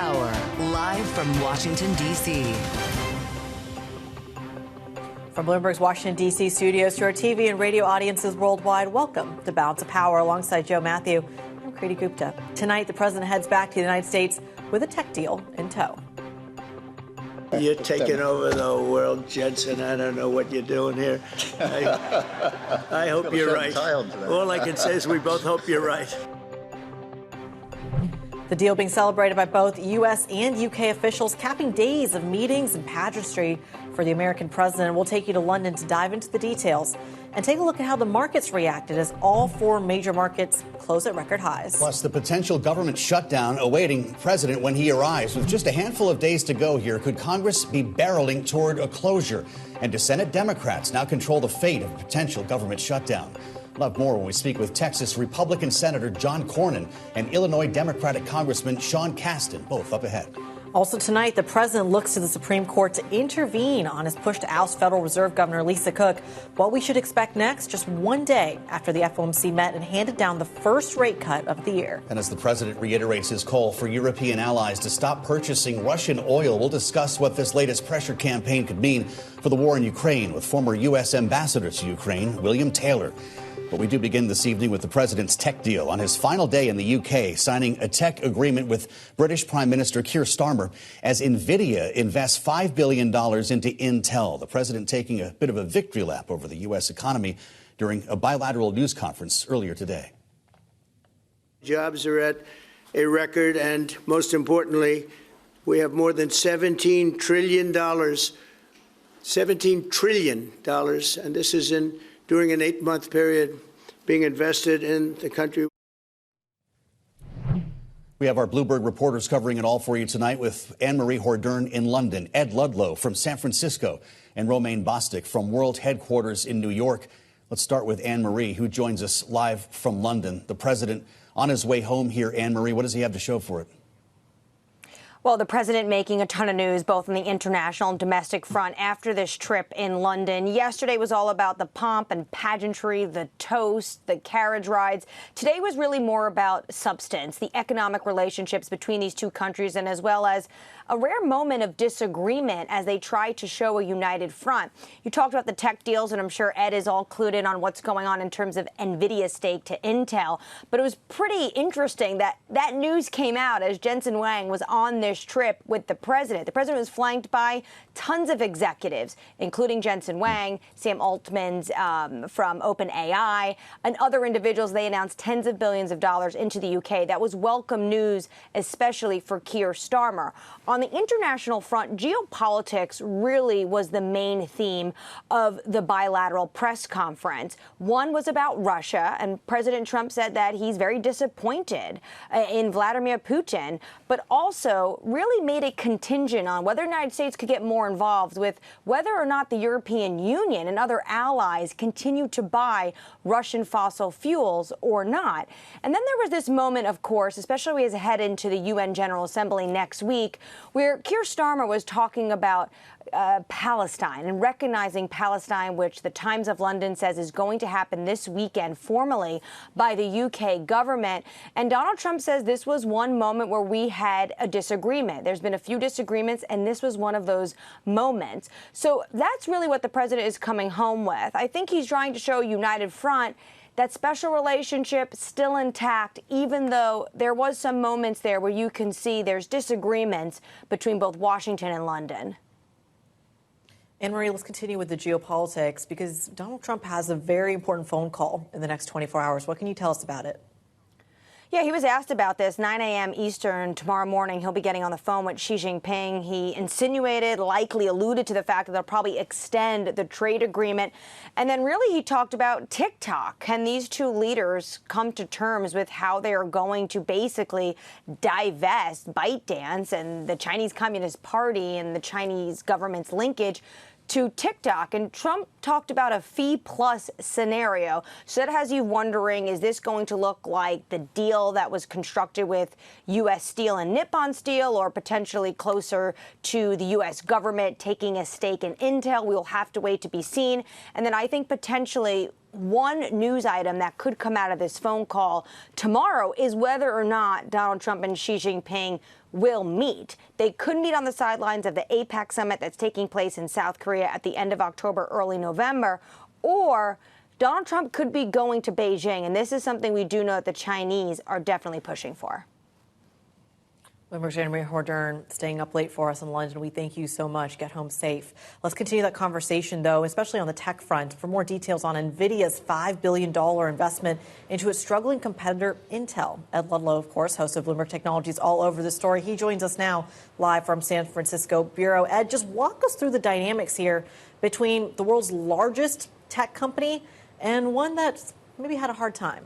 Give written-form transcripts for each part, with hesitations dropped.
Power, live from Washington, D.C. From Bloomberg's Washington, D.C. studios to our TV and radio audiences worldwide, welcome to Balance of Power alongside Joe Matthew. I'm Kriti Gupta. Tonight, the president heads back to the United States with a tech deal in tow. You're taking over the world, Jensen. I don't know what you're doing here. I hope you're right. All I can say is we both hope you're right. The deal being celebrated by both U.S. and U.K. officials, capping days of meetings and pageantry for the American president. We'll take you to London to dive into the details and take a look at how the markets reacted as all four major markets close at record highs. Plus, the potential government shutdown awaiting president when he arrives. With just a handful of days to go here, could Congress be barreling toward a closure? And do Senate Democrats now control the fate of a potential government shutdown? We'll have more when we speak with Texas Republican Senator John Cornyn and Illinois Democratic Congressman Sean Casten, both up ahead. Also tonight, the president looks to the Supreme Court to intervene on his push to oust Federal Reserve Governor Lisa Cook. What we should expect next, just one day after the FOMC met and handed down the first rate cut of the year. And as the president reiterates his call for European allies to stop purchasing Russian oil, we'll discuss what this latest pressure campaign could mean for the war in Ukraine with former U.S. Ambassador to Ukraine, William Taylor. But we do begin this evening with the president's tech deal. On his final day in the UK, signing a tech agreement with British Prime Minister Keir Starmer as NVIDIA invests $5 billion into Intel. The president taking a bit of a victory lap over the U.S. economy during a bilateral news conference earlier today. Jobs are at a record, and most importantly, we have more than $17 trillion. $17 trillion, and this is during an 8-month period being invested in the country. We have our Bloomberg reporters covering it all for you tonight with Annmarie Hordern in London, Ed Ludlow from San Francisco, and Romaine Bostick from World Headquarters in New York. Let's start with Annmarie, who joins us live from London. The president on his way home here. Annmarie, what does he have to show for it? Well, the president making a ton of news, both on the international and domestic front after this trip in London. Yesterday was all about the pomp and pageantry, the toast, the carriage rides. Today was really more about substance, the economic relationships between these two countries, and as well as a rare moment of disagreement as they try to show a united front. You talked about the tech deals, and I'm sure Ed is all clued in on what's going on in terms of NVIDIA's stake to Intel. But it was pretty interesting that that news came out as Jensen Huang was on this trip with the president. The president was flanked by tons of executives, including Jensen Huang, Sam Altman's from OpenAI, and other individuals. They announced tens of billions of dollars into the UK. That was welcome news, especially for Keir Starmer. On the international front, geopolitics really was the main theme of the bilateral press conference. One was about Russia, and President Trump said that he's very disappointed in Vladimir Putin, but also really made it contingent on whether the United States could get more involved with whether or not the European Union and other allies continue to buy Russian fossil fuels or not. And then there was this moment, of course, especially as we head into the UN General Assembly next week, where Keir Starmer was talking about Palestine and recognizing Palestine, which the Times of London says is going to happen this weekend formally by the UK government. And Donald Trump says this was one moment where we had a disagreement. There's been a few disagreements, and this was one of those moments. So that's really what the president is coming home with. I think he's trying to show a united front. That special relationship still intact, even though there was some moments there where you can see there's disagreements between both Washington and London. Annmarie, let's continue with the geopolitics because Donald Trump has a very important phone call in the next 24 hours. What can you tell us about it? Yeah, he was asked about this, 9 a.m. Eastern tomorrow morning. He'll be getting on the phone with Xi Jinping. He insinuated, likely alluded to the fact that they'll probably extend the trade agreement. And then really he talked about TikTok. Can these two leaders come to terms with how they are going to basically divest ByteDance and the Chinese Communist Party and the Chinese government's linkage to TikTok? And Trump talked about a fee-plus scenario. So that has you wondering, is this going to look like the deal that was constructed with U.S. Steel and Nippon Steel, or potentially closer to the U.S. government taking a stake in Intel? We'll have to wait to be seen. And then I think potentially one news item that could come out of this phone call tomorrow is whether or not Donald Trump and Xi Jinping will meet. They could meet on the sidelines of the APEC summit that's taking place in South Korea at the end of October, early November, or Donald Trump could be going to Beijing. And this is something we do know that the Chinese are definitely pushing for. Bloomberg's Annmarie Hordern staying up late for us in London. We thank you so much. Get home safe. Let's continue that conversation, though, especially on the tech front. For more details on NVIDIA's $5 billion investment into its struggling competitor, Intel. Ed Ludlow, of course, host of Bloomberg Technology, all over the story. He joins us now live from San Francisco Bureau. Ed, just walk us through the dynamics here between the world's largest tech company and one that's maybe had a hard time.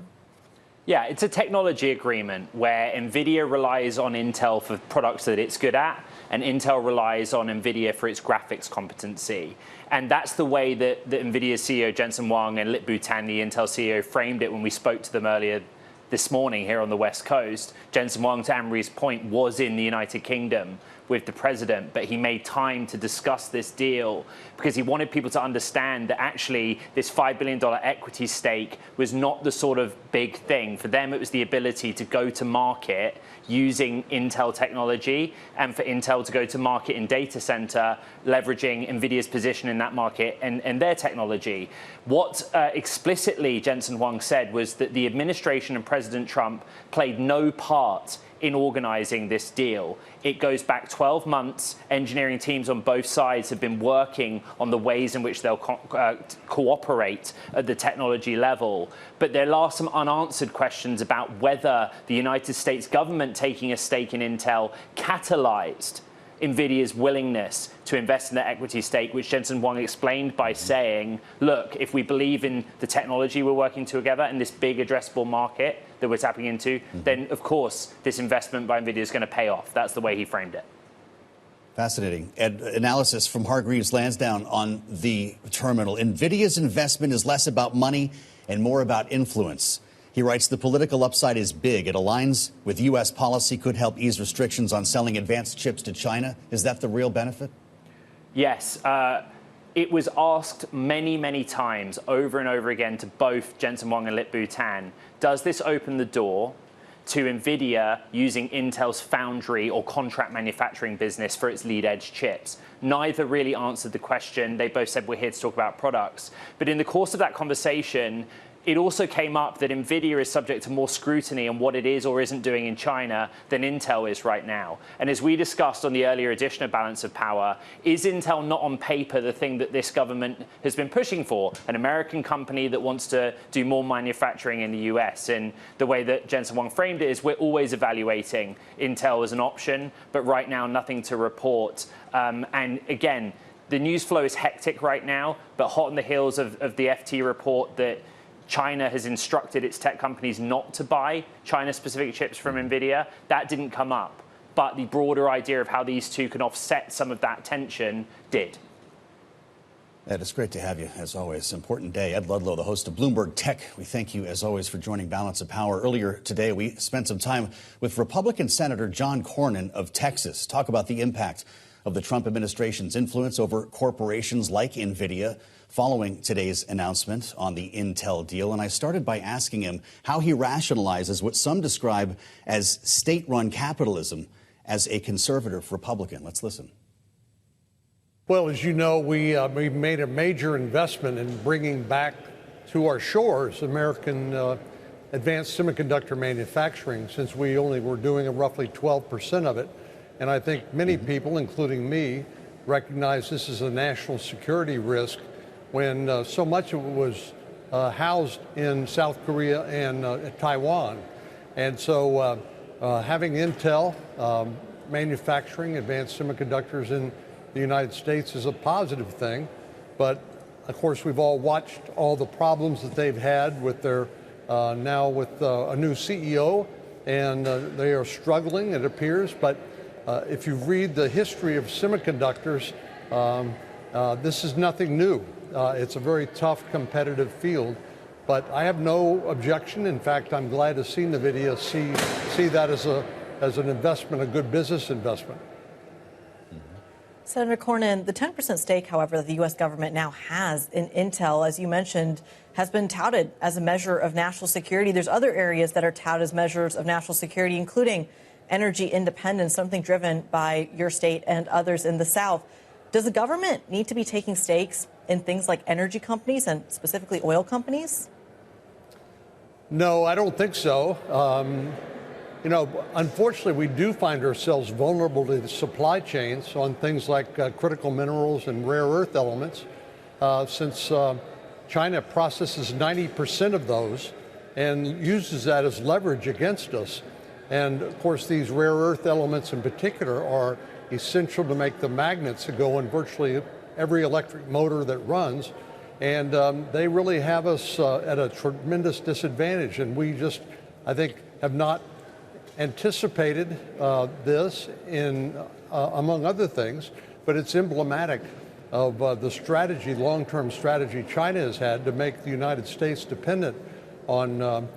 Yeah, it's a technology agreement where NVIDIA relies on Intel for products that it's good at, and Intel relies on NVIDIA for its graphics competency. And that's the way that NVIDIA CEO Jensen Huang and Lip-Bu Tan, the Intel CEO, framed it when we spoke to them earlier this morning here on the West Coast. Jensen Huang, to Annmarie's point, was in the United Kingdom with the president, but he made time to discuss this deal because he wanted people to understand that actually this $5 billion equity stake was not the sort of big thing. For them, it was the ability to go to market using Intel technology, and for Intel to go to market in data center, leveraging NVIDIA's position in that market and their technology. What explicitly Jensen Huang said was that the administration and President Trump played no part in organizing this deal. It goes back 12 months. Engineering teams on both sides have been working on the ways in which they'll cooperate at the technology level. But there are some unanswered questions about whether the United States government taking a stake in Intel catalyzed NVIDIA's willingness to invest in their equity stake, which Jensen Huang explained by saying, look, if we believe in the technology we're working together and this big addressable market that we're tapping into, then, of course, this investment by NVIDIA is going to pay off. That's the way he framed it. Fascinating. Ed, analysis from Hargreaves Lansdowne on the terminal. NVIDIA's investment is less about money and more about influence. He writes, the political upside is big. It aligns with U.S. policy, could help ease restrictions on selling advanced chips to China. Is that the real benefit? Yes. It was asked many, many times over and over again to both Jensen Huang and Lip-Bu Tan, does this open the door to NVIDIA using Intel's foundry or contract manufacturing business for its lead-edge chips? Neither really answered the question. They both said, we're here to talk about products. But in the course of that conversation, it also came up that NVIDIA is subject to more scrutiny on what it is or isn't doing in China than Intel is right now. And as we discussed on the earlier edition of Balance of Power, is Intel not on paper the thing that this government has been pushing for? An American company that wants to do more manufacturing in the US. And the way that Jensen Huang framed it is we're always evaluating Intel as an option, but right now nothing to report. And again, the news flow is hectic right now, but hot on the heels of the FT report that China has instructed its tech companies not to buy China-specific chips from NVIDIA. That didn't come up. But the broader idea of how these two can offset some of that tension did. Ed, it's great to have you, as always. Important day. Ed Ludlow, the host of Bloomberg Tech. We thank you, as always, for joining Balance of Power. Earlier today, we spent some time with Republican Senator John Cornyn of Texas. Talk about the impact of the Trump administration's influence over corporations like NVIDIA following today's announcement on the Intel deal. And I started by asking him how he rationalizes what some describe as state-run capitalism as a conservative Republican. Let's listen. Well, as you know, we made a major investment in bringing back to our shores American advanced semiconductor manufacturing, since we only were doing roughly 12% of it. And I think many people, including me, recognize this is a national security risk when so much of it was housed in South Korea and Taiwan. And so having Intel manufacturing advanced semiconductors in the United States is a positive thing. But of course, we've all watched all the problems that they've had with their now with a new CEO, and they are struggling, it appears. But if you read the history of semiconductors, this is nothing new. It's a very tough, competitive field, but I have no objection. In fact, I'm glad to see NVIDIA see that as an investment, a good business investment. Senator Cornyn, the 10% stake, however, that the U.S. government now has in Intel, as you mentioned, has been touted as a measure of national security. There's other areas that are touted as measures of national security, including energy independence, something driven by your state and others in the South. Does the government need to be taking stakes in things like energy companies and specifically oil companies? No, I don't think so. Unfortunately, we do find ourselves vulnerable to the supply chains on things like critical minerals and rare earth elements, since China processes 90% of those and uses that as leverage against us. And of course, these rare earth elements in particular are essential to make the magnets that go in virtually every electric motor that runs. And they really have us at a tremendous disadvantage. And we just, I think, have not anticipated this in, among other things, but it's emblematic of the strategy, long-term strategy China has had to make the United States dependent on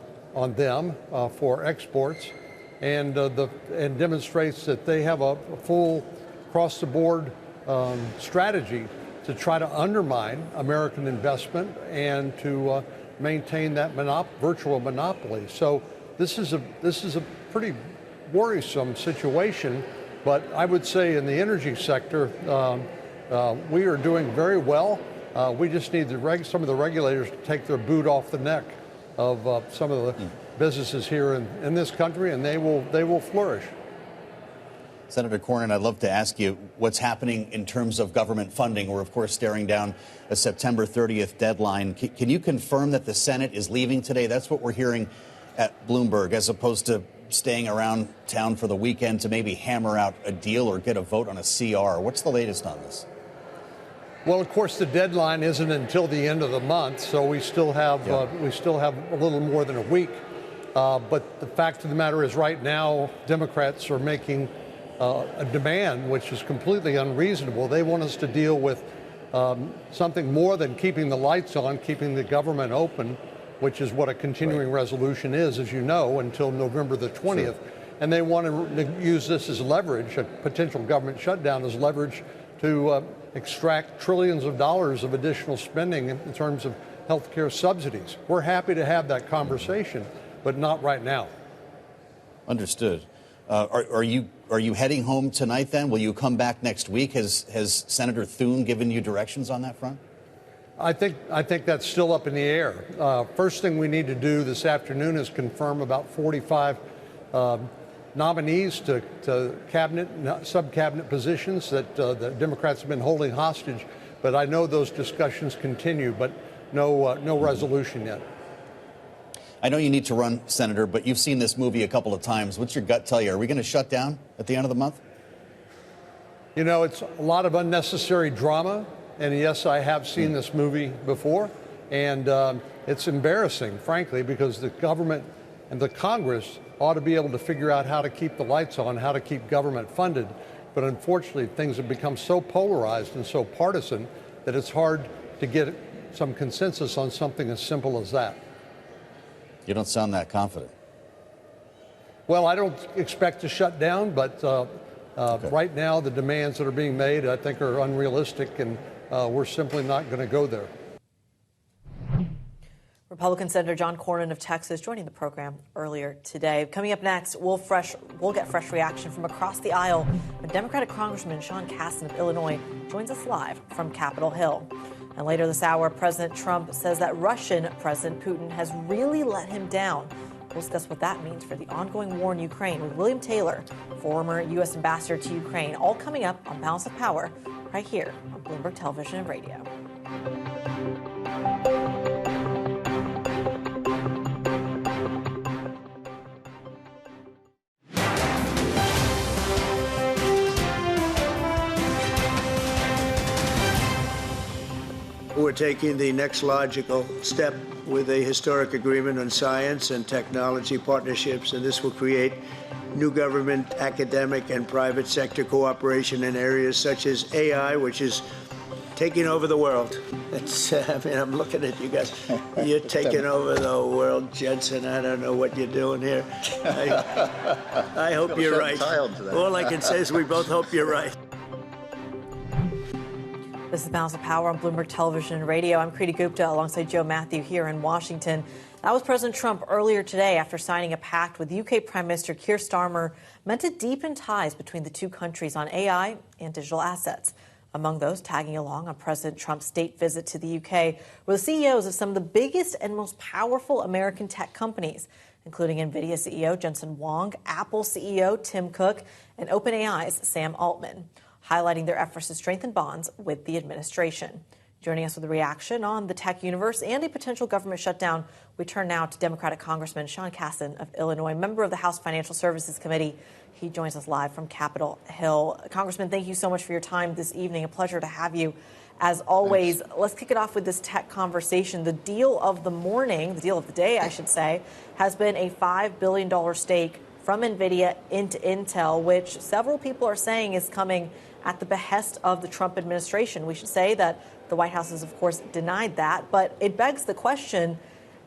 them for exports, and demonstrates that they have a full across-the-board strategy to try to undermine American investment and to maintain that virtual monopoly. So this is a pretty worrisome situation, but I would say in the energy sector, we are doing very well. We just need some of the regulators to take their boot off the neck of some of the businesses here in this country, and they will flourish. Senator Cornyn, I'd love to ask you what's happening in terms of government funding. We're, of course, staring down a September 30th deadline. Can you confirm that the Senate is leaving today? That's what we're hearing at Bloomberg, as opposed to staying around town for the weekend to maybe hammer out a deal or get a vote on a CR. What's the latest on this? Well, of course, the deadline isn't until the end of the month, so we still have a little more than a week. But the fact of the matter is, right now, Democrats are making a demand which is completely unreasonable. They want us to deal with something more than keeping the lights on, keeping the government open, which is what a continuing resolution is, as you know, until November the 20th. Sure. And they want to use this as leverage, a potential government shutdown as leverage to extract trillions of dollars of additional spending in terms of health care subsidies. We're happy to have that conversation, but not right now. Understood. Are you heading home tonight then? Will you come back next week? Has Senator Thune given you directions on that front? I think that's still up in the air. First thing we need to do this afternoon is confirm about 45 nominees to cabinet, sub-cabinet positions that the Democrats have been holding hostage. But I know those discussions continue, but no resolution yet. I know you need to run, Senator, but you've seen this movie a couple of times. What's your gut tell you? Are we going to shut down at the end of the month? You know, it's a lot of unnecessary drama. And yes, I have seen this movie before, and it's embarrassing, frankly, because the government and the Congress ought to be able to figure out how to keep the lights on, how to keep government funded. But unfortunately, things have become so polarized and so partisan that it's hard to get some consensus on something as simple as that. You don't sound that confident. Well, I don't expect to shut down, but right now the demands that are being made, I think, are unrealistic, and we're simply not going to go there. Republican Senator John Cornyn of Texas joining the program earlier today. Coming up next, we'll get fresh reaction from across the aisle when Democratic Congressman Sean Casten of Illinois joins us live from Capitol Hill. And later this hour, President Trump says that Russian President Putin has really let him down. We'll discuss what that means for the ongoing war in Ukraine with William Taylor, former U.S. ambassador to Ukraine, all coming up on Balance of Power right here on Bloomberg Television and Radio. We're taking the next logical step with a historic agreement on science and technology partnerships, and this will create new government, academic, and private sector cooperation in areas such as AI, which is taking over the world. I'm looking at you guys. You're taking over the world, Jensen. I don't know what you're doing here. I hope you're right. All I can say is we both hope you're right. This is Balance of Power on Bloomberg Television and Radio. I'm Kriti Gupta alongside Joe Matthew here in Washington. That was President Trump earlier today after signing a pact with UK Prime Minister Keir Starmer meant to deepen ties between the two countries on AI and digital assets. Among those tagging along on President Trump's state visit to the UK were the CEOs of some of the biggest and most powerful American tech companies, including NVIDIA CEO Jensen Huang, Apple CEO Tim Cook, and OpenAI's Sam Altman, highlighting their efforts to strengthen bonds with the administration. Joining us with a reaction on the tech universe and a potential government shutdown, we turn now to Democratic Congressman Sean Casten of Illinois, member of the House Financial Services Committee. He joins us live from Capitol Hill. Congressman, thank you so much for your time this evening. A pleasure to have you. As always, Let's kick it off with this tech conversation. The deal of the morning, the deal of the day, I should say, has been a $5 billion stake from NVIDIA into Intel, which several people are saying is coming at the behest of the Trump administration. We should say that the White House has, of course, denied that. But it begs the question,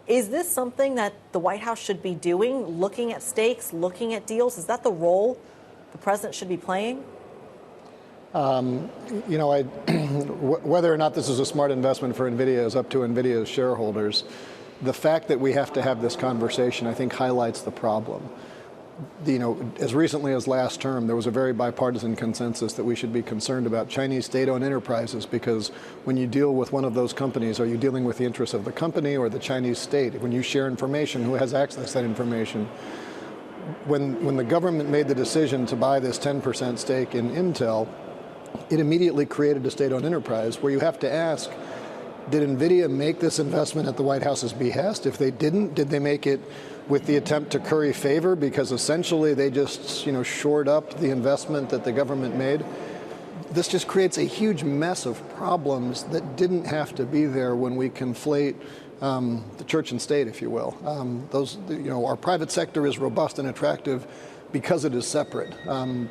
is this something that the White House should be doing, looking at stakes, looking at deals? Is that the role the president should be playing? Whether or not this is a smart investment for NVIDIA is up to NVIDIA's shareholders. The fact that we have to have this conversation, I think, highlights the problem. As recently as last term, there was a very bipartisan consensus that we should be concerned about Chinese state-owned enterprises, because when you deal with one of those companies, are you dealing with the interests of the company or the Chinese state? When you share information, who has access to that information? When the government made the decision to buy this 10% stake in Intel, it immediately created a state-owned enterprise where you have to ask, did NVIDIA make this investment at the White House's behest? If they didn't, did they make it with the attempt to curry favor, because essentially they just shored up the investment that the government made? This just creates a huge mess of problems that didn't have to be there when we conflate the church and state, if you will. Our private sector is robust and attractive because it is separate.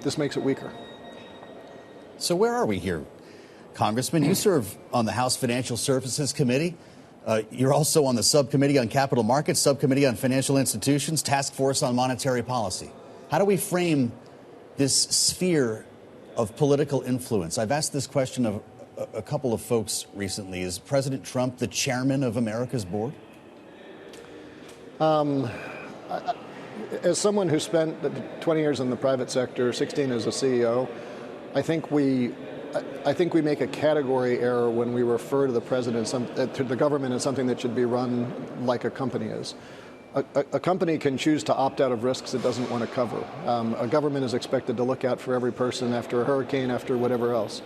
This makes it weaker. So where are we here, Congressman? You serve on the House Financial Services Committee. You're also on the Subcommittee on Capital Markets, Subcommittee on Financial Institutions, Task Force on Monetary Policy. How do we frame this sphere of political influence? I've asked this question of a couple of folks recently. Is President Trump the chairman of America's board? As someone who spent 20 years in the private sector, 16 as a CEO, I think we make a category error when we refer to the president, to the government, as something that should be run like a company is. A company can choose to opt out of risks it doesn't want to cover. A government is expected to look out for every person after a hurricane, after whatever else.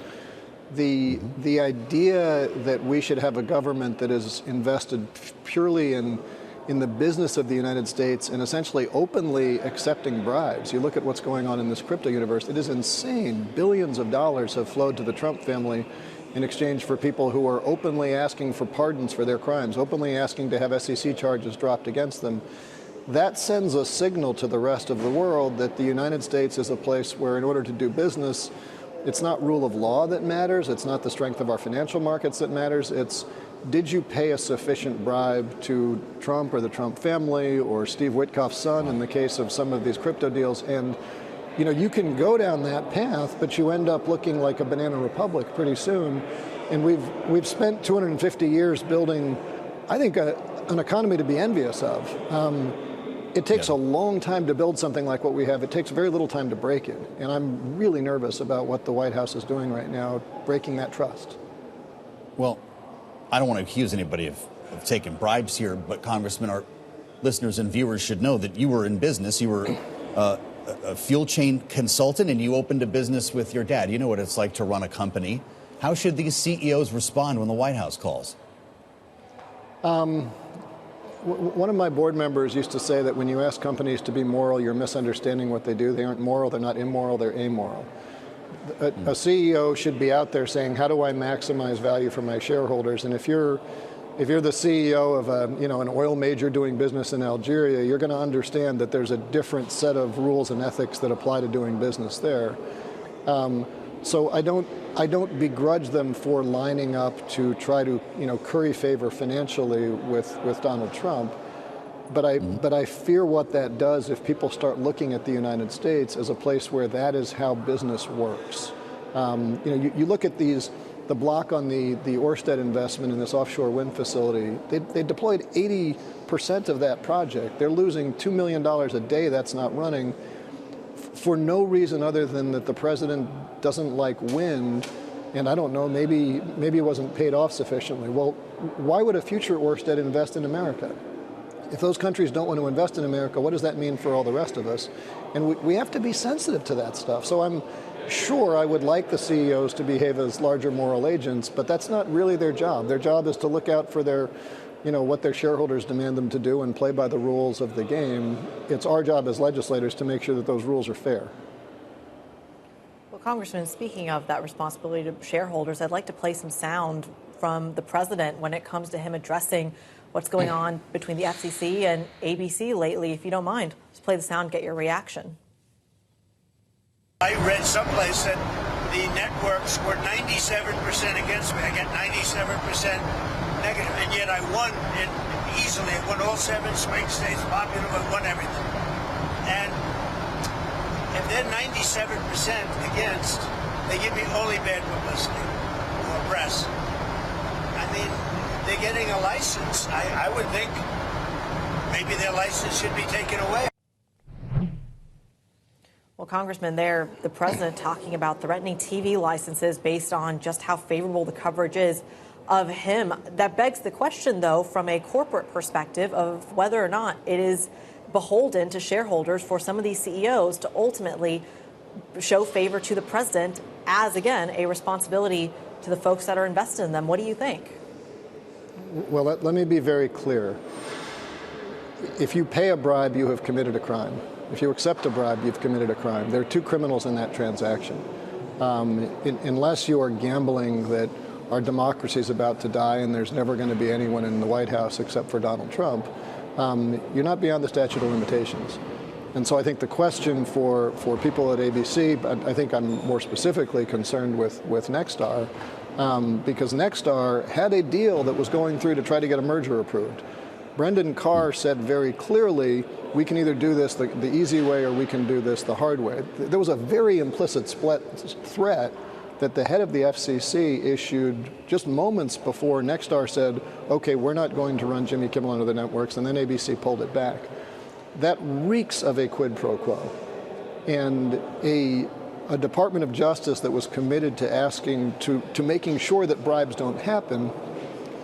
The idea that we should have a government that is invested purely in the business of the United States and essentially openly accepting bribes. You look at what's going on in this crypto universe, it is insane. Billions of dollars have flowed to the Trump family in exchange for people who are openly asking for pardons for their crimes, openly asking to have SEC charges dropped against them. That sends a signal to the rest of the world that the United States is a place where, in order to do business, it's not rule of law that matters, it's not the strength of our financial markets that matters, it's did you pay a sufficient bribe to Trump or the Trump family or Steve Witkoff's son in the case of some of these crypto deals? And you can go down that path, but you end up looking like a banana republic pretty soon. And we've spent 250 years building, I think, an economy to be envious of. It takes a long time to build something like what we have. It takes very little time to break it. And I'm really nervous about what the White House is doing right now, breaking that trust. Well, I don't want to accuse anybody of taking bribes here, but Congressman, our listeners and viewers should know that you were in business. You were a fuel chain consultant, and you opened a business with your dad. You know what it's like to run a company. How should these CEOs respond when the White House calls? One of my board members used to say that when you ask companies to be moral, you're misunderstanding what they do. They aren't moral, they're not immoral, they're amoral. A CEO should be out there saying, how do I maximize value for my shareholders? And if you're the CEO of an oil major doing business in Algeria, you're going to understand that there's a different set of rules and ethics that apply to doing business there. So I don't begrudge them for lining up to try to curry favor financially with Donald Trump. But I fear what that does if people start looking at the United States as a place where that is how business works. You look at these the block on the Ørsted investment in this offshore wind facility, they deployed 80% of that project. They're losing $2 million a day that's not running for no reason other than that the president doesn't like wind, and I don't know, maybe it wasn't paid off sufficiently. Well, why would a future Ørsted invest in America? If those countries don't want to invest in America, what does that mean for all the rest of us? And we have to be sensitive to that stuff. So I'm sure I would like the CEOs to behave as larger moral agents, but that's not really their job. Their job is to look out for their, what their shareholders demand them to do and play by the rules of the game. It's our job as legislators to make sure that those rules are fair. Well, Congressman, speaking of that responsibility to shareholders, I'd like to play some sound from the president when it comes to him addressing what's going on between the FCC and ABC lately, if you don't mind. Just play the sound, get your reaction. I read someplace that the networks were 97% against me. I got 97% negative, and yet I won it easily. I won all 7 swing states, popular, I won everything. And if they're 97% against, they give me only bad publicity or press. I mean, they're getting a license. I would think maybe their license should be taken away. Well, Congressman, there, the president talking about threatening TV licenses based on just how favorable the coverage is of him. That begs the question, though, from a corporate perspective of whether or not it is beholden to shareholders for some of these CEOs to ultimately show favor to the president as, again, a responsibility to the folks that are invested in them. What do you think? Well, let me be very clear. If you pay a bribe, you have committed a crime. If you accept a bribe, you've committed a crime. There are 2 criminals in that transaction. Unless you are gambling that our democracy is about to die and there's never going to be anyone in the White House except for Donald Trump, you're not beyond the statute of limitations. And so I think the question for people at ABC, I think I'm more specifically concerned with Nexstar, because Nexstar had a deal that was going through to try to get a merger approved. Brendan Carr said very clearly, we can either do this the easy way or we can do this the hard way. There was a very implicit threat that the head of the FCC issued just moments before Nexstar said, okay, we're not going to run Jimmy Kimmel under the networks, and then ABC pulled it back. That reeks of a quid pro quo. And a Department of Justice that was committed to asking, to making sure that bribes don't happen,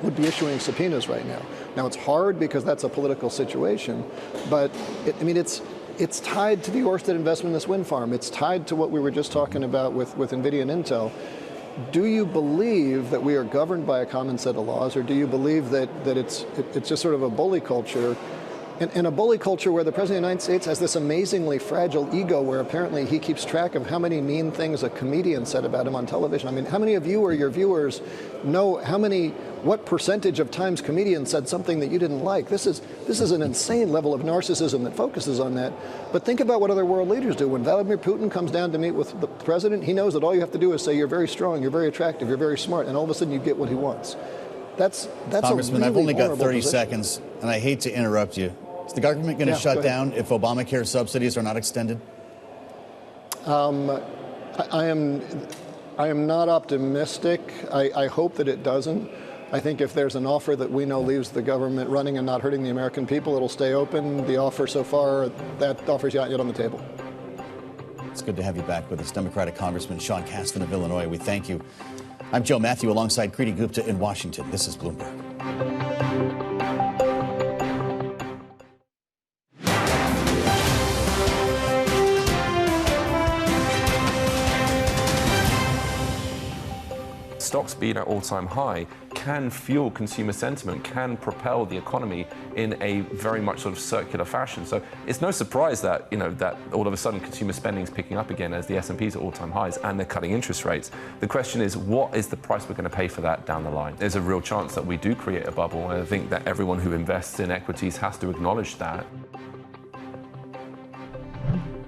would be issuing subpoenas right now. Now, it's hard because that's a political situation, but it's tied to the Ørsted investment in this wind farm. It's tied to what we were just talking about with NVIDIA and Intel. Do you believe that we are governed by a common set of laws, or do you believe that it's just sort of a bully culture? And a bully culture where the President of the United States has this amazingly fragile ego where apparently he keeps track of how many mean things a comedian said about him on television. I mean, how many of you or your viewers know what percentage of times comedians said something that you didn't like? This is an insane level of narcissism that focuses on that. But think about what other world leaders do. When Vladimir Putin comes down to meet with the president, he knows that all you have to do is say, you're very strong, you're very attractive, you're very smart, and all of a sudden you get what he wants. That's Congressman, a really I've only got 30 position. seconds, and I hate to interrupt you. Is the government going to shut down if Obamacare subsidies are not extended? I am not optimistic. I hope that it doesn't. I think if there's an offer that we know leaves the government running and not hurting the American people, it'll stay open. The offer so far, that offer's not yet on the table. It's good to have you back with us, Democratic Congressman Sean Casten of Illinois. We thank you. I'm Joe Matthew alongside Kriti Gupta in Washington. This is Bloomberg. Stocks being at all-time high can fuel consumer sentiment, can propel the economy in a very much sort of circular fashion. So it's no surprise that, that all of a sudden consumer spending is picking up again as the S&P's at all-time highs and they're cutting interest rates. The question is, what is the price we're going to pay for that down the line? There's a real chance that we do create a bubble, and I think that everyone who invests in equities has to acknowledge that.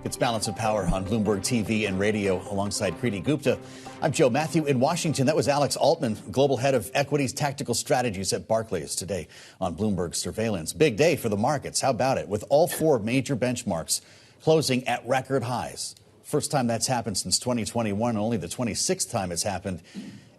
It's Balance of Power on Bloomberg TV and radio alongside Kriti Gupta. I'm Joe Matthew in Washington. That was Alex Altman, Global Head of Equities Tactical Strategies at Barclays, today on Bloomberg Surveillance. Big day for the markets. How about it? With all 4 major benchmarks closing at record highs. First time that's happened since 2021, only the 26th time it's happened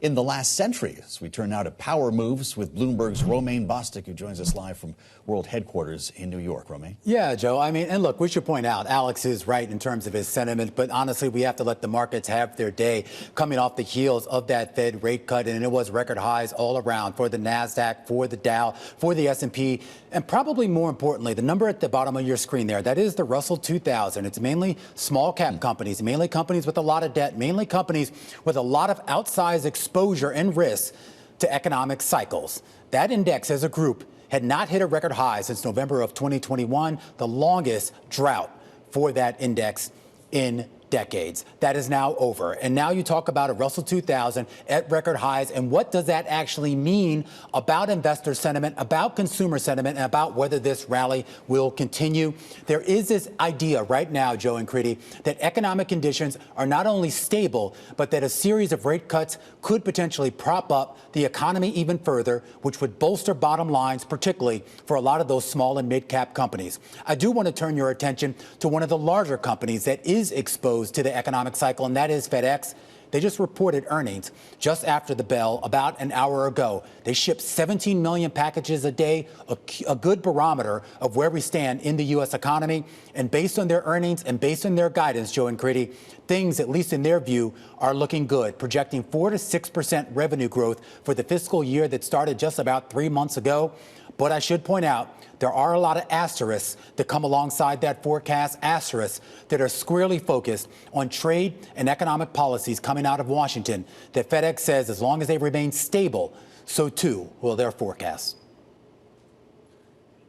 in the last century. As we turn now to power moves with Bloomberg's Romaine Bostick, who joins us live from World Headquarters in New York. Romaine? Yeah, Joe. I mean, and look, we should point out, Alex is right in terms of his sentiment, but honestly, we have to let the markets have their day coming off the heels of that Fed rate cut, and it was record highs all around for the NASDAQ, for the Dow, for the S&P, and probably more importantly, the number at the bottom of your screen there, that is the Russell 2000. It's mainly small cap companies, mainly companies with a lot of debt, mainly companies with a lot of outsized exposure and risk to economic cycles. That index as a group had not hit a record high since November of 2021, the longest drought for that index in decades. That is now over. And now you talk about a Russell 2000 at record highs. And what does that actually mean about investor sentiment, about consumer sentiment, and about whether this rally will continue? There is this idea right now, Joe and Criti, that economic conditions are not only stable, but that a series of rate cuts could potentially prop up the economy even further, which would bolster bottom lines, particularly for a lot of those small and mid-cap companies. I do want to turn your attention to one of the larger companies that is exposed to the economic cycle, and that is FedEx. They just reported earnings just after the bell about an hour ago. They shipped 17 million packages a day, a good barometer of where we stand in the U.S. economy. And based on their earnings and based on their guidance, Joe and Criti, things, at least in their view, are looking good, projecting 4 to 6% revenue growth for the fiscal year that started just about 3 months ago. But I should point out, there are a lot of asterisks that come alongside that forecast, asterisks that are squarely focused on trade and economic policies coming out of Washington that FedEx says as long as they remain stable, so too will their forecasts.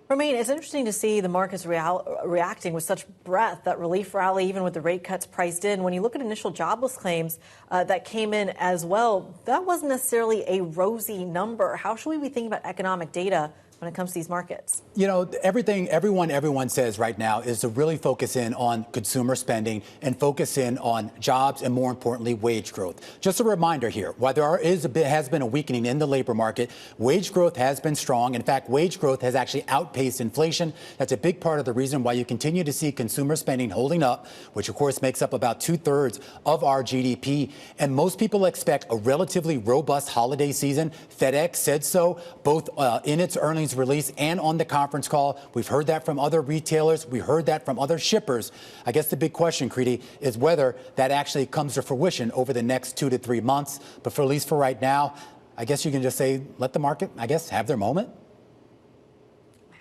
Romaine, it's interesting to see the markets reacting with such breadth, that relief rally, even with the rate cuts priced in. When you look at initial jobless claims that came in as well, that wasn't necessarily a rosy number. How should we be thinking about economic data when it comes to these markets? You know, everyone says right now is to really focus in on consumer spending and focus in on jobs and, more importantly, wage growth. Just a reminder here, while there has been a weakening in the labor market, wage growth has been strong. In fact, wage growth has actually outpaced inflation. That's a big part of the reason why you continue to see consumer spending holding up, which, of course, makes up about 2/3 of our GDP. And most people expect a relatively robust holiday season. FedEx said so, both in its earnings release and on the conference call. We've heard that from other retailers. We heard that from other shippers. I guess the big question, Criti, is whether that actually comes to fruition over the next 2 to 3 months. But for at least for right now, I guess you can just say, let the market, I guess, have their moment.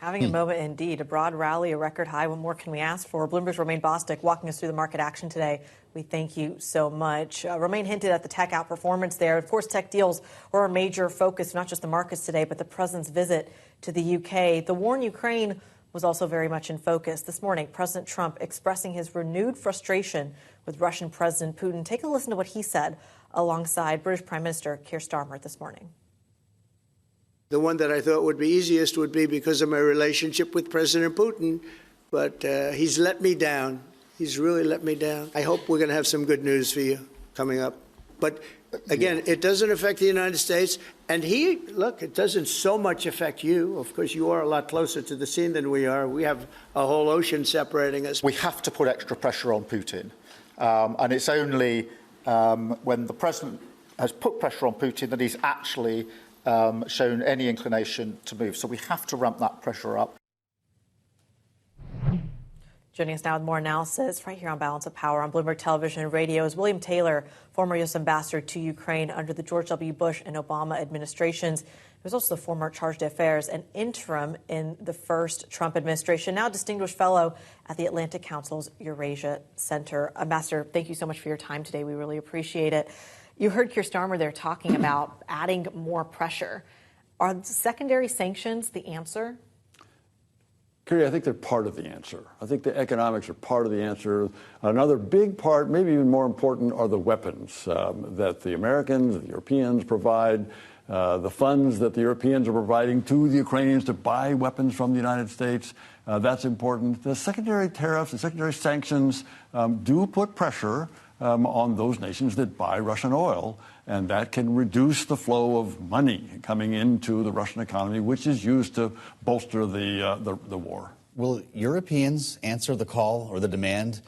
Having a moment indeed. A broad rally, a record high. What more can we ask for? Bloomberg's Romaine Bostick walking us through the market action today. We thank you so much. Romaine hinted at the tech outperformance there. Of course, tech deals were a major focus, not just the markets today, but the president's visit to the UK. The war in Ukraine was also very much in focus. This morning, President Trump expressing his renewed frustration with Russian President Putin. Take a listen to what he said alongside British Prime Minister Keir Starmer this morning. The one that I thought would be easiest would be because of my relationship with President Putin, but he's let me down. He's really let me down. I hope we're going to have some good news for you coming up. But again, it doesn't affect the United States. And look, it doesn't so much affect you. Of course, you are a lot closer to the scene than we are. We have a whole ocean separating us. We have to put extra pressure on Putin. And it's only when the president has put pressure on Putin that he's actually shown any inclination to move. So we have to ramp that pressure up. Joining us now with more analysis right here on Balance of Power on Bloomberg Television and Radio is William Taylor, former U.S. ambassador to Ukraine under the George W. Bush and Obama administrations. He was also the former charge d'affaires and interim in the first Trump administration, now distinguished fellow at the Atlantic Council's Eurasia Center. Ambassador, thank you so much for your time today. We really appreciate it. You heard Keir Starmer there talking about adding more pressure. Are secondary sanctions the answer? Kerry, I think they're part of the answer. I think the economics are part of the answer. Another big part, maybe even more important, are the weapons that the Americans, the Europeans provide, the funds that the Europeans are providing to the Ukrainians to buy weapons from the United States. That's important. The secondary tariffs and secondary sanctions do put pressure on those nations that buy Russian oil, and that can reduce the flow of money coming into the Russian economy, which is used to bolster the war. Will Europeans answer the call or the demand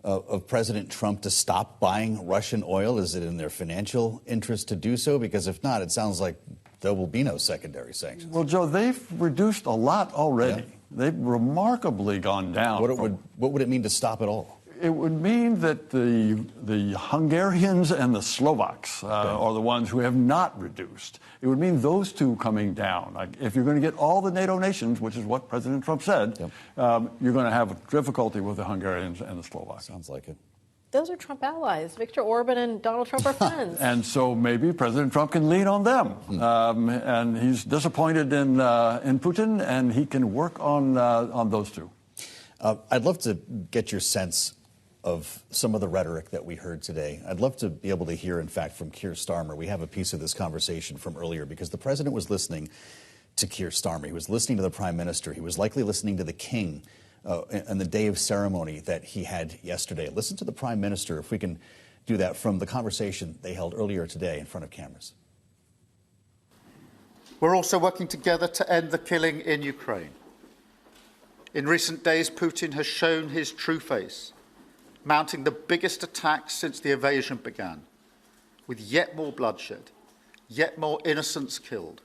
of President Trump to stop buying Russian oil? Is it in their financial interest to do so? Because if not, it sounds like there will be no secondary sanctions. Well, Joe, they've reduced a lot already. Yeah. They've remarkably gone down. What would it mean to stop it all? It would mean that the Hungarians and the Slovaks are the ones who have not reduced. It would mean those two coming down. Like, if you're going to get all the NATO nations, which is what President Trump said, you're going to have difficulty with the Hungarians and the Slovaks. Sounds like it. Those are Trump allies. Viktor Orban and Donald Trump are friends. And so maybe President Trump can lean on them. And he's disappointed in Putin, and he can work on those two. I'd love to get your sense of some of the rhetoric that we heard today. I'd love to be able to hear, in fact, from Keir Starmer. We have a piece of this conversation from earlier because the president was listening to Keir Starmer. He was listening to the prime minister. He was likely listening to the king on the day of ceremony that he had yesterday. Listen to the prime minister, if we can do that, from the conversation they held earlier today in front of cameras. We're also working together to end the killing in Ukraine. In recent days, Putin has shown his true face, mounting the biggest attacks since the invasion began, with yet more bloodshed, yet more innocents killed,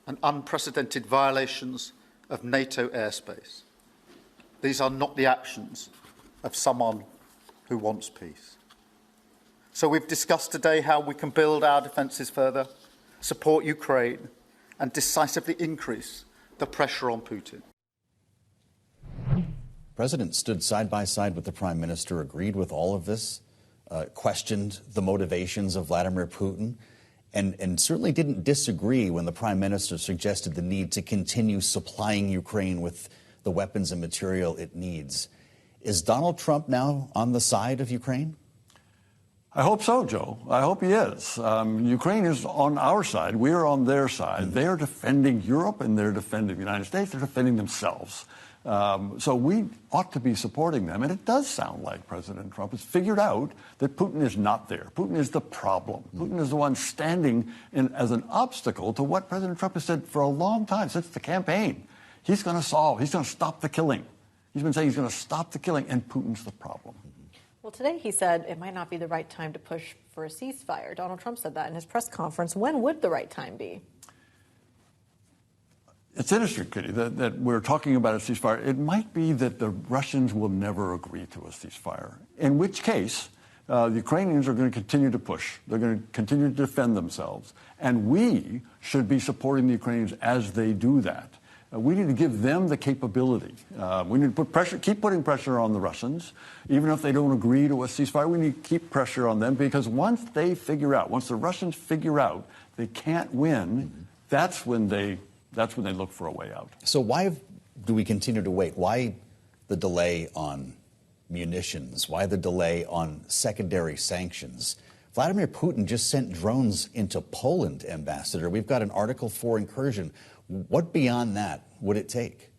and unprecedented violations of NATO airspace. These are not the actions of someone who wants peace. So we've discussed today how we can build our defences further, support Ukraine, and decisively increase the pressure on Putin. The president stood side by side with the prime minister, agreed with all of this, questioned the motivations of Vladimir Putin, and certainly didn't disagree when the prime minister suggested the need to continue supplying Ukraine with the weapons and material it needs. Is Donald Trump now on the side of Ukraine? I hope so, Joe. I hope he is. Ukraine is on our side. We're on their side. They're defending Europe and they're defending the United States. They're defending themselves. So we ought to be supporting them. And it does sound like President Trump has figured out that Putin is not there. Putin is the problem. Putin is the one standing in as an obstacle to what President Trump has said for a long time, since the campaign. He's going to stop the killing. He's been saying he's going to stop the killing, and Putin's the problem. Well, today he said it might not be the right time to push for a ceasefire. Donald Trump said that in his press conference. When would the right time be? It's interesting, Kitty, that we're talking about a ceasefire. It might be that the Russians will never agree to a ceasefire, in which case the Ukrainians are going to continue to push. They're going to continue to defend themselves. And we should be supporting the Ukrainians as they do that. We need to give them the capability. We need to put pressure, keep putting pressure on the Russians. Even if they don't agree to a ceasefire, we need to keep pressure on them, because once the Russians figure out they can't win, that's when they look for a way out. So why do we continue to wait? Why the delay on munitions? Why the delay on secondary sanctions? Vladimir Putin just sent drones into Poland, Ambassador. We've got an Article 4 incursion. What beyond that would it take?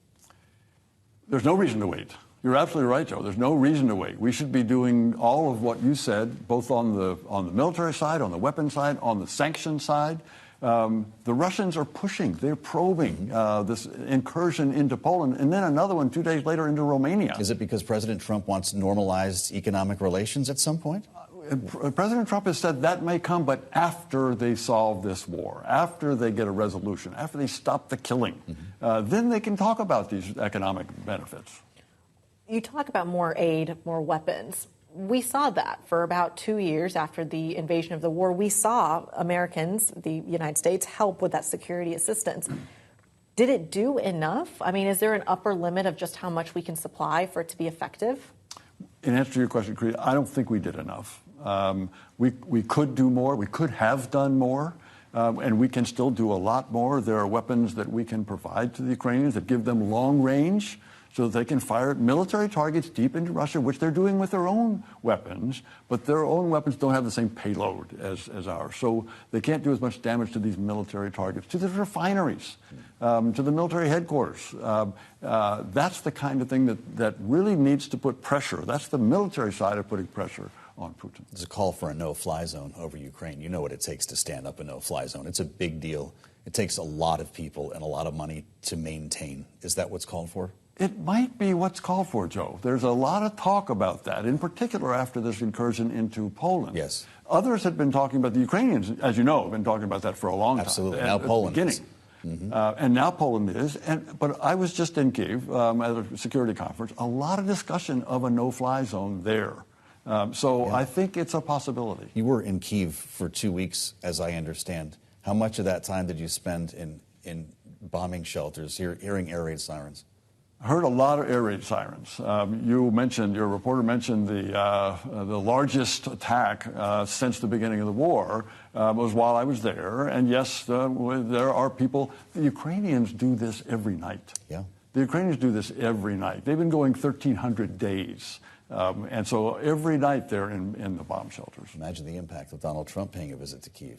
There's no reason to wait. You're absolutely right, Joe. There's no reason to wait. We should be doing all of what you said, both on the military side, on the weapons side, on the sanction side. The Russians are pushing. They're probing this incursion into Poland, and then another one 2 days later into Romania. Is it because President Trump wants normalized economic relations at some point? President Trump has said that may come, but after they solve this war, after they get a resolution, after they stop the killing, then they can talk about these economic benefits. You talk about more aid, more weapons. We saw that for about 2 years after the invasion of the war. We saw Americans, the United States, help with that security assistance. Did it do enough? I mean, is there an upper limit of just how much we can supply for it to be effective? In answer to your question, Krita, I don't think we did enough. We could do more. We could have done more. And we can still do a lot more. There are weapons that we can provide to the Ukrainians that give them long range, so that they can fire at military targets deep into Russia, which they're doing with their own weapons, but their own weapons don't have the same payload as ours. So they can't do as much damage to these military targets, to the refineries, to the military headquarters. That's the kind of thing that really needs to put pressure. That's the military side of putting pressure on Putin. There's a call for a no-fly zone over Ukraine. You know what it takes to stand up a no-fly zone. It's a big deal. It takes a lot of people and a lot of money to maintain. Is that what's called for? It might be what's called for, Joe. There's a lot of talk about that, in particular after this incursion into Poland. Yes. Others had been talking about, the Ukrainians, as you know, have been talking about that for a long time. Absolutely. Now Poland is. And now Poland is. But I was just in Kyiv at a security conference. A lot of discussion of a no-fly zone there. I think it's a possibility. You were in Kyiv for 2 weeks, as I understand. How much of that time did you spend in bombing shelters, hearing air raid sirens? I heard a lot of air raid sirens. Your reporter mentioned the largest attack since the beginning of the war was while I was there. And yes, there are people. The Ukrainians do this every night. Yeah. The Ukrainians do this every night. They've been going 1,300 days. And so every night they're in the bomb shelters. Imagine the impact of Donald Trump paying a visit to Kyiv.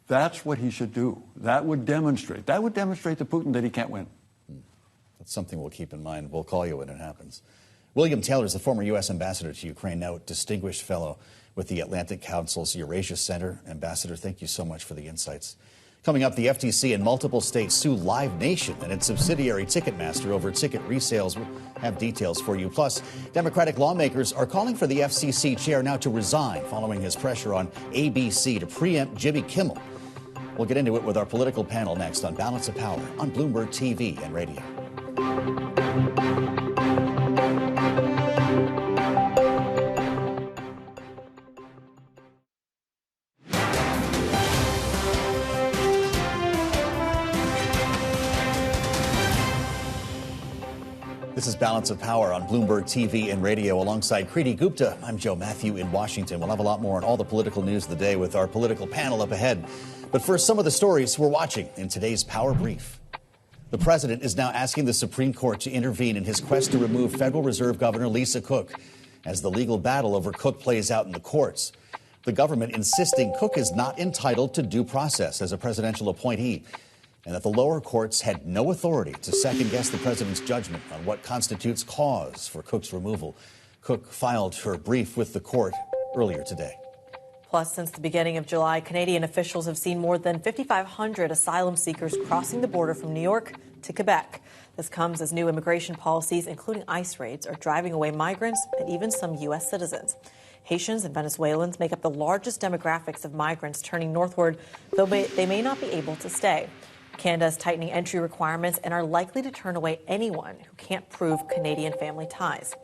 That's what he should do. That would demonstrate to Putin that he can't win. That's something we'll keep in mind. We'll call you when it happens. William Taylor is the former U.S. ambassador to Ukraine, now distinguished fellow with the Atlantic Council's Eurasia Center. Ambassador, thank you so much for the insights. Coming up, the FTC in multiple states sue Live Nation and its subsidiary Ticketmaster over ticket resales. We'll have details for you. Plus, Democratic lawmakers are calling for the FCC chair now to resign following his pressure on ABC to preempt Jimmy Kimmel. We'll get into it with our political panel next on Balance of Power on Bloomberg TV and radio. This is Balance of Power on Bloomberg TV and radio alongside Kriti Gupta. I'm Joe Matthew in Washington. We'll have a lot more on all the political news of the day with our political panel up ahead. But first, some of the stories we're watching in today's Power Brief. The president is now asking the Supreme Court to intervene in his quest to remove Federal Reserve Governor Lisa Cook as the legal battle over Cook plays out in the courts. The government insisting Cook is not entitled to due process as a presidential appointee and that the lower courts had no authority to second-guess the president's judgment on what constitutes cause for Cook's removal. Cook filed her brief with the court earlier today. Plus, since the beginning of July, Canadian officials have seen more than 5,500 asylum seekers crossing the border from New York to Quebec. This comes as new immigration policies, including ICE raids, are driving away migrants and even some U.S. citizens. Haitians and Venezuelans make up the largest demographics of migrants turning northward, though they may not be able to stay. Canada is tightening entry requirements and are likely to turn away anyone who can't prove Canadian family ties.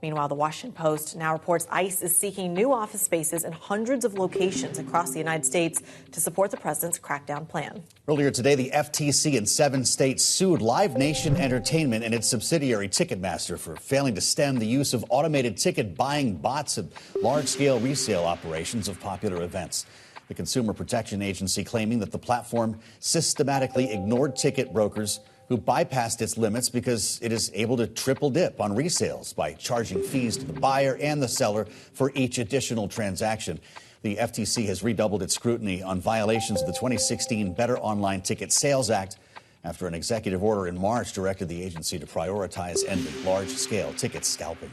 Meanwhile, the Washington Post now reports ICE is seeking new office spaces in hundreds of locations across the United States to support the president's crackdown plan. Earlier today, the FTC in 7 states sued Live Nation Entertainment and its subsidiary Ticketmaster for failing to stem the use of automated ticket buying bots at large-scale resale operations of popular events. The Consumer Protection Agency claiming that the platform systematically ignored ticket brokers who bypassed its limits because it is able to triple dip on resales by charging fees to the buyer and the seller for each additional transaction. The FTC has redoubled its scrutiny on violations of the 2016 Better Online Ticket Sales Act after an executive order in March directed the agency to prioritize ending large-scale ticket scalping.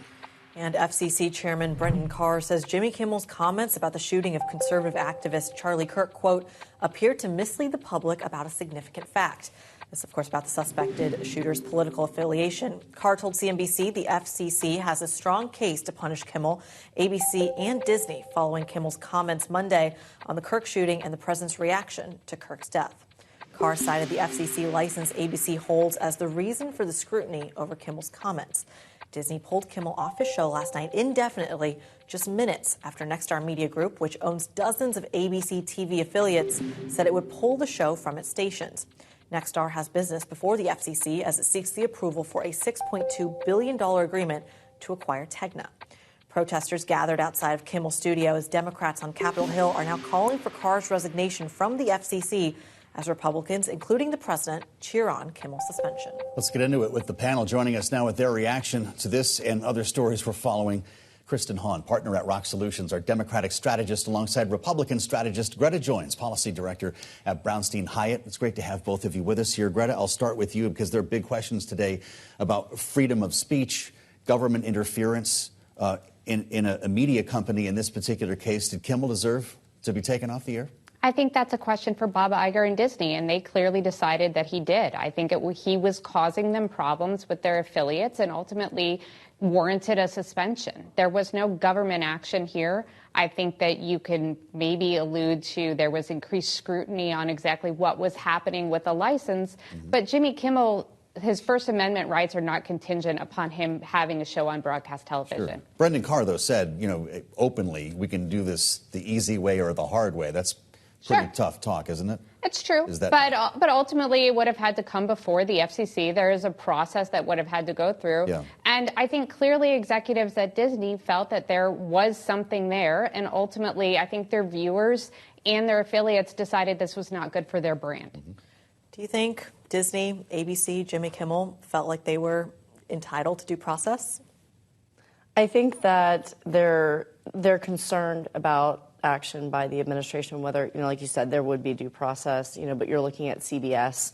And FCC Chairman Brendan Carr says Jimmy Kimmel's comments about the shooting of conservative activist Charlie Kirk, quote, appeared to mislead the public about a significant fact. This, of course, about the suspected shooter's political affiliation. Carr told CNBC the FCC has a strong case to punish Kimmel, ABC, and Disney following Kimmel's comments Monday on the Kirk shooting and the president's reaction to Kirk's death. Carr cited the FCC license ABC holds as the reason for the scrutiny over Kimmel's comments. Disney pulled Kimmel off his show last night indefinitely, just minutes after Nexstar Media Group, which owns dozens of ABC TV affiliates, said it would pull the show from its stations. Nexstar has business before the FCC as it seeks the approval for a $6.2 billion agreement to acquire Tegna. Protesters gathered outside of Kimmel's studio as Democrats on Capitol Hill are now calling for Carr's resignation from the FCC as Republicans, including the president, cheer on Kimmel's suspension. Let's get into it with the panel. Joining us now with their reaction to this and other stories we're following. Kristen Hahn, partner at Rock Solutions, our Democratic strategist, alongside Republican strategist Greta Joins, policy director at Brownstein Hyatt. It's great to have both of you with us here. Greta, I'll start with you because there are big questions today about freedom of speech, government interference in a media company in this particular case. Did Kimmel deserve to be taken off the air? I think that's a question for Bob Iger and Disney, and they clearly decided that he did. I think he was causing them problems with their affiliates and ultimately warranted a suspension. There was no government action here. I think that you can maybe allude to there was increased scrutiny on exactly what was happening with the license, but Jimmy Kimmel, his First Amendment rights are not contingent upon him having a show on broadcast television. Sure. Brendan Carr, though, said, openly, we can do this the easy way or the hard way. That's pretty tough talk, isn't it? It's true, but ultimately it would have had to come before the FCC. There is a process that would have had to go through. Yeah. And I think clearly executives at Disney felt that there was something there, and ultimately I think their viewers and their affiliates decided this was not good for their brand. Do you think Disney, ABC, Jimmy Kimmel felt like they were entitled to due process? I think that they're concerned about action by the administration, whether, like you said, there would be due process, but you're looking at CBS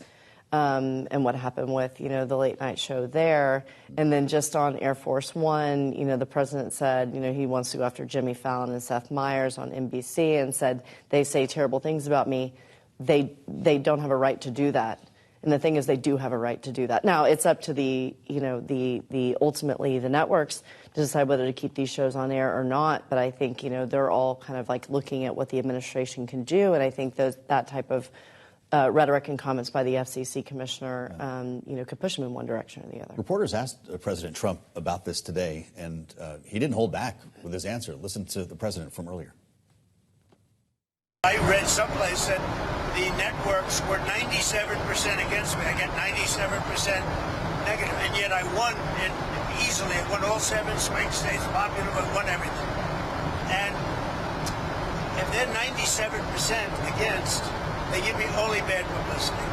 and what happened with, the late night show there. And then just on Air Force One, the president said, he wants to go after Jimmy Fallon and Seth Meyers on NBC and said, they say terrible things about me. They don't have a right to do that. And the thing is, they do have a right to do that. Now, it's up to the ultimately the networks to decide whether to keep these shows on air or not. But I think, they're all kind of like looking at what the administration can do. And I think that type of rhetoric and comments by the FCC commissioner, could push them in one direction or the other. Reporters asked President Trump about this today, and he didn't hold back with his answer. Listen to the president from earlier. I read someplace that the networks were 97% against me. I get 97% negative, and yet I won it easily. I won all 7 swing states, popular, but won everything. And if they're 97% against, they give me only bad publicity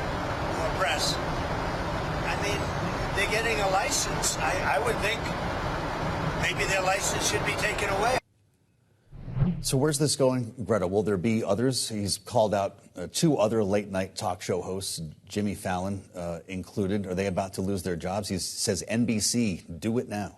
or press. I mean, they're getting a license. I would think maybe their license should be taken away. So where's this going, Greta? Will there be others? He's called out 2 other late-night talk show hosts, Jimmy Fallon included. Are they about to lose their jobs? He says, NBC, do it now.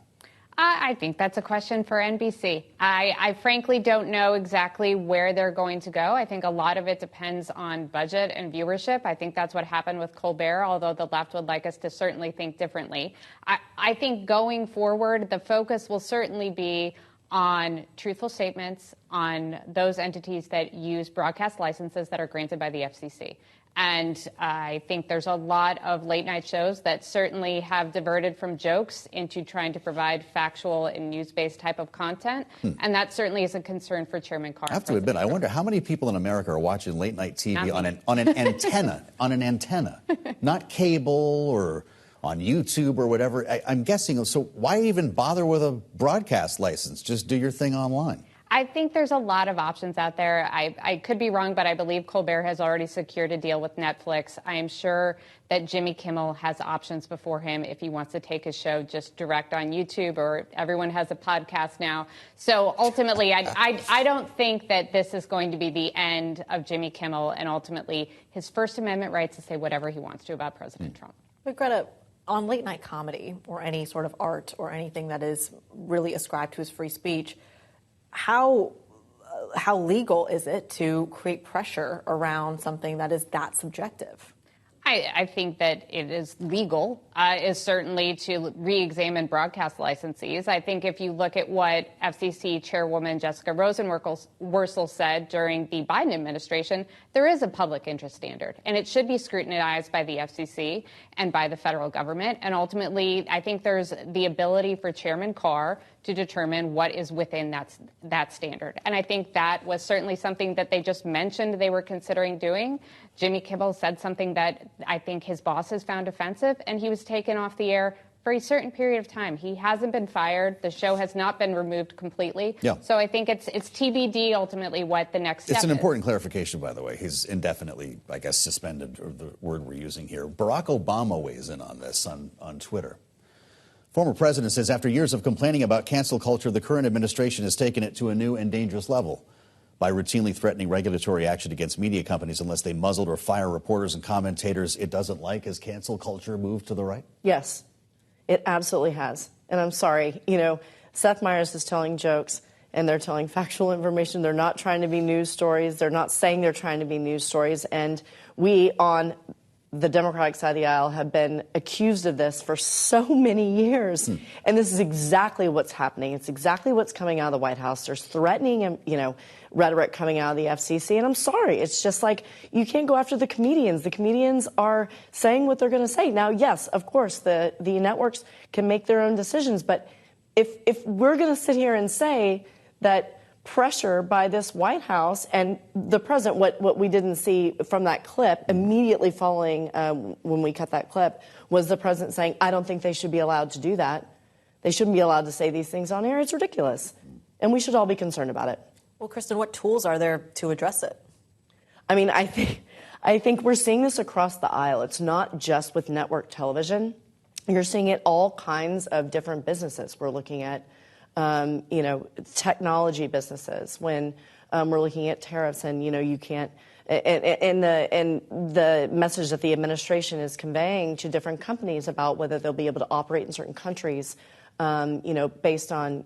I think that's a question for NBC. I frankly don't know exactly where they're going to go. I think a lot of it depends on budget and viewership. I think that's what happened with Colbert, although the left would like us to certainly think differently. I think going forward, the focus will certainly be on truthful statements on those entities that use broadcast licenses that are granted by the FCC. And I think there's a lot of late night shows that certainly have diverted from jokes into trying to provide factual and news-based type of content. And that certainly is a concern for Chairman Carr. I have to admit, I wonder how many people in America are watching late night TV on an antenna, not cable or on YouTube or whatever. I'm guessing. So why even bother with a broadcast license? Just do your thing online. I think there's a lot of options out there. I could be wrong, but I believe Colbert has already secured a deal with Netflix. I am sure that Jimmy Kimmel has options before him if he wants to take his show just direct on YouTube, or everyone has a podcast now. So ultimately, I don't think that this is going to be the end of Jimmy Kimmel and ultimately his First Amendment rights to say whatever he wants to about President Trump. But Greta, on late night comedy or any sort of art or anything that is really ascribed to his free speech, how legal is it to create pressure around something that is that subjective? I think that it is legal, is certainly to re-examine broadcast licensees. I think if you look at what FCC Chairwoman Jessica Rosenworcel said during the Biden administration, there is a public interest standard, and it should be scrutinized by the FCC and by the federal government. And ultimately, I think there's the ability for Chairman Carr to determine what is within that standard. And I think that was certainly something that they just mentioned they were considering doing. Jimmy Kimmel said something that I think his bosses found offensive, and he was taken off the air for a certain period of time. He hasn't been fired. The show has not been removed completely. Yeah. So I think it's TBD ultimately what the next step is. It's an important clarification, by the way. He's indefinitely, I guess, suspended, or the word we're using here. Barack Obama weighs in on this on Twitter. Former president says after years of complaining about cancel culture, the current administration has taken it to a new and dangerous level by routinely threatening regulatory action against media companies unless they muzzle or fire reporters and commentators it doesn't like. Has cancel culture moved to the right? Yes, it absolutely has. And I'm sorry, Seth Meyers is telling jokes, and they're telling factual information. They're not trying to be news stories. They're not saying they're trying to be news stories. And we on the Democratic side of the aisle have been accused of this for so many years. And this is exactly what's happening. It's exactly what's coming out of the White House. There's threatening, rhetoric coming out of the FCC. And I'm sorry, it's just like you can't go after the comedians. The comedians are saying what they're going to say. Now, yes, of course, the networks can make their own decisions. But if we're going to sit here and say that pressure by this White House and the president, what we didn't see from that clip immediately following when we cut that clip was the president saying, I don't think they should be allowed to do that. They shouldn't be allowed to say these things on air. It's ridiculous. And we should all be concerned about it. Well, Kristen, what tools are there to address it? I mean, I think we're seeing this across the aisle. It's not just with network television. You're seeing it all kinds of different businesses. We're looking at technology businesses when we're looking at tariffs and, you can't, and the message that the administration is conveying to different companies about whether they'll be able to operate in certain countries, based on,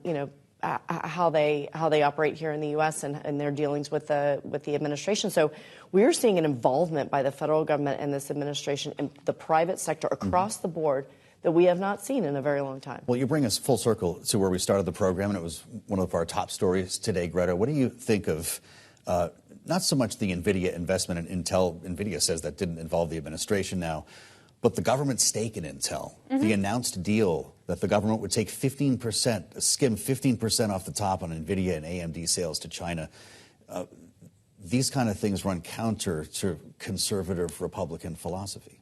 how they operate here in the U.S. and their dealings with the administration. So we're seeing an involvement by the federal government and this administration in the private sector across the board that we have not seen in a very long time. Well, you bring us full circle to where we started the program, and it was one of our top stories today, Greta. What do you think of not so much the NVIDIA investment in Intel? NVIDIA says that didn't involve the administration now, but the government's stake in Intel, the announced deal that the government would take 15%, skim 15% off the top on NVIDIA and AMD sales to China. These kind of things run counter to conservative Republican philosophy.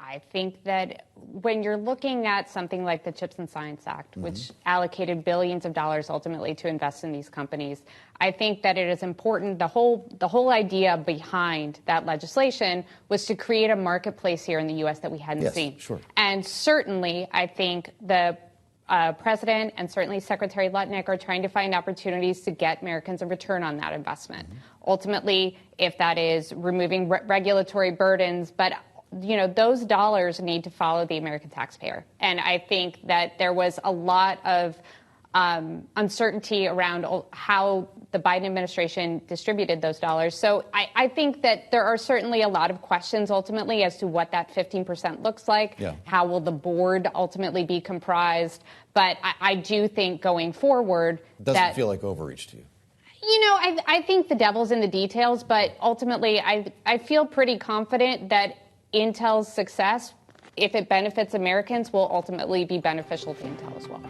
I think that when you're looking at something like the Chips and Science Act, which allocated billions of dollars ultimately to invest in these companies, I think that it is important. The whole idea behind that legislation was to create a marketplace here in the U.S. that we hadn't seen. Sure. And certainly, I think the President and certainly Secretary Lutnick are trying to find opportunities to get Americans a return on that investment. Ultimately, if that is removing regulatory burdens, but those dollars need to follow the American taxpayer. And I think that there was a lot of uncertainty around how the Biden administration distributed those dollars. So I think that there are certainly a lot of questions ultimately as to what that 15% looks like. Yeah. How will the board ultimately be comprised? But I do think going forward it doesn't feel like overreach to you. I think the devil's in the details, but ultimately I feel pretty confident that Intel's success, if it benefits Americans, will ultimately be beneficial to Intel as well.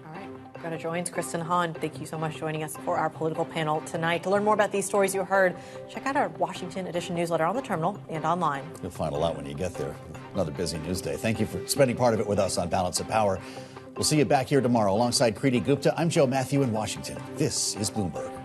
All right. Greta joins Kristen Hahn. Thank you so much for joining us for our political panel tonight. To learn more about these stories you heard, check out our Washington Edition newsletter on the terminal and online. You'll find a lot when you get there. Another busy news day. Thank you for spending part of it with us on Balance of Power. We'll see you back here tomorrow alongside Kriti Gupta. I'm Joe Matthew in Washington. This is Bloomberg.